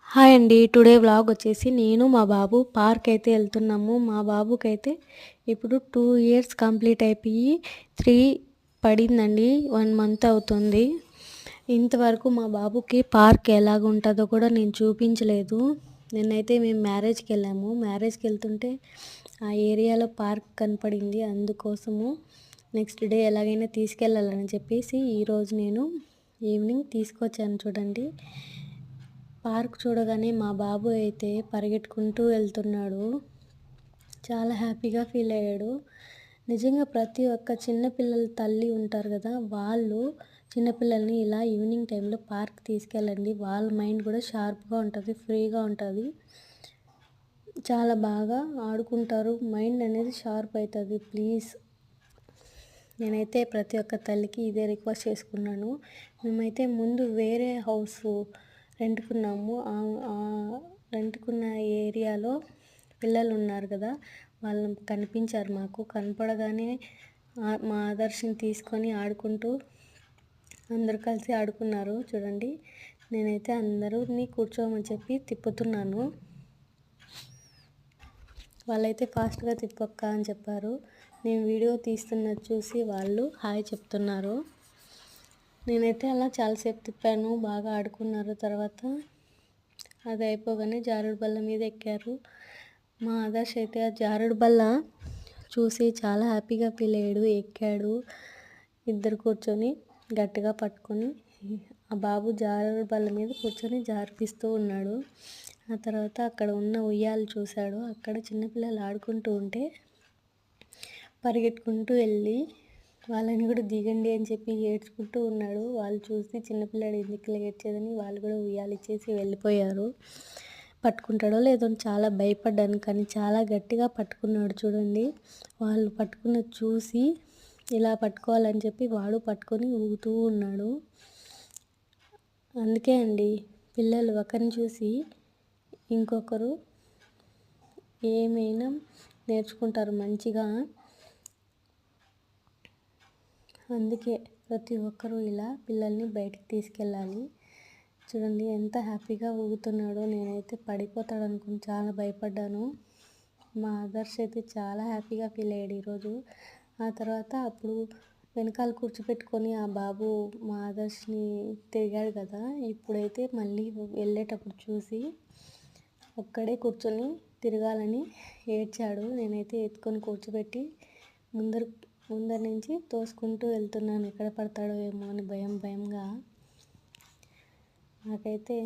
Hi అండి. Today vlog వచ్చేసి నేను మా బాబు పార్క్ అయితే వెళ్తున్నాము. మా బాబుకైతే ఇప్పుడు 2 ఇయర్స్ కంప్లీట్ అయిపోయి 3 పడిందండి. 1 మంత్ అవుతుంది. ఇంతవరకు మా బాబుకి పార్క్ ఎలాగుంటుందో కూడా నేను చూపించలేదు. నిన్నైతే మేము మ్యారేజ్కి వెళ్ళాము. మ్యారేజ్కి వెళ్తుంటే ఆ ఏరియాలో పార్క్ కనపడింది. అందుకోసము నెక్స్ట్ డే ఎలాగైనా తీసుకెళ్ళాలని చెప్పేసి ఈరోజు నేను ఈవినింగ్ తీసుకొచ్చాను చూడండి. పార్క్ చూడగానే మా బాబు అయితే పరిగెట్టుకుంటూ వెళ్తున్నాడు. చాలా హ్యాపీగా ఫీల్ అయ్యాడు. నిజంగా ప్రతి ఒక్క చిన్నపిల్లల తల్లి ఉంటారు కదా, వాళ్ళు చిన్నపిల్లల్ని ఇలా ఈవినింగ్ టైంలో పార్క్ తీసుకెళ్ళండి. వాళ్ళ మైండ్ కూడా షార్ప్గా ఉంటుంది, ఫ్రీగా ఉంటుంది. చాలా బాగా ఆడుకుంటారు. మైండ్ అనేది షార్ప్ అవుతుంది. ప్లీజ్, నేనైతే ప్రతి ఒక్క తల్లికి ఇదే రిక్వెస్ట్ చేసుకున్నాను. మేమైతే ముందు వేరే హౌస్ రెంట్కున్నాము. రెంట్కున్న ఏరియాలో పిల్లలు ఉన్నారు కదా, వాళ్ళు కనిపించారు మాకు. కనపడగానే మా ఆదర్శని తీసుకొని ఆడుకుంటూ అందరూ కలిసి ఆడుకున్నారు చూడండి. నేనైతే అందరూని కూర్చోమని చెప్పి తిప్పుతున్నాను. వాళ్ళైతే ఫాస్ట్గా తిప్పక్క అని చెప్పారు. నేను వీడియో తీస్తున్నది చూసి వాళ్ళు హాయ్ చెప్తున్నారు. నేనైతే అలా చాలాసేపు తిప్పాను. బాగా ఆడుకున్నారు. తర్వాత అది అయిపోగానే జారుడు బల్ల మీద ఎక్కారు. మా ఆదర్శ్ అయితే ఆ జారుడు బల్ల చూసి చాలా హ్యాపీగా ఫీల్ అయ్యాడు. ఎక్కాడు. ఇద్దరు కూర్చొని గట్టిగా పట్టుకొని ఆ బాబు జారుడు బల్ల మీద కూర్చొని జారిపిస్తూ ఉన్నాడు. ఆ తర్వాత అక్కడ ఉన్న ఉయ్యాలు చూశాడు. అక్కడ చిన్నపిల్లలు ఆడుకుంటూ ఉంటే పరిగెట్టుకుంటూ వెళ్ళి వాళ్ళని కూడా దిగండి అని చెప్పి ఏడ్చుకుంటూ ఉన్నాడు. వాళ్ళు చూసి చిన్నపిల్లాడు ఎందుకు ఏడ్చేదని వాళ్ళు కూడా ఉయ్యాలు ఇచ్చేసి వెళ్ళిపోయారు. పట్టుకుంటాడో లేదో అని చాలా భయపడ్డాను, కానీ చాలా గట్టిగా పట్టుకున్నాడు చూడండి. వాళ్ళు పట్టుకున్నది చూసి ఇలా పట్టుకోవాలని చెప్పి వాడు పట్టుకొని ఊగుతూ ఉన్నాడు. అందుకే అండి, పిల్లలు ఒకరిని చూసి ఇంకొకరు ఏమైనా నేర్చుకుంటారు మంచిగా. అందుకే ప్రతి ఒక్కరూ ఇలా పిల్లల్ని బయటికి తీసుకెళ్ళాలి. చూడండి ఎంత హ్యాపీగా ఊగుతున్నాడో. నేనైతే పడిపోతాడు అనుకుని చాలా భయపడ్డాను. మా ఆదర్శ్ అయితే చాలా హ్యాపీగా ఫీల్ అయ్యాడు ఈరోజు. ఆ తర్వాత అప్పుడు వెనకాల కూర్చోపెట్టుకొని ఆ బాబు మా ఆదర్శ్ని తిరిగాడు కదా. ఇప్పుడైతే మళ్ళీ వెళ్ళేటప్పుడు చూసి ఒక్కడే కూర్చొని తిరగాలని ఏడ్చాడు. నేనైతే ఎత్తుకొని కూర్చోబెట్టి ముందర నుంచి తోసుకుంటూ వెళ్తున్నాను. ఎక్కడ పడతాడో ఏమో అని భయంగా. నాకైతే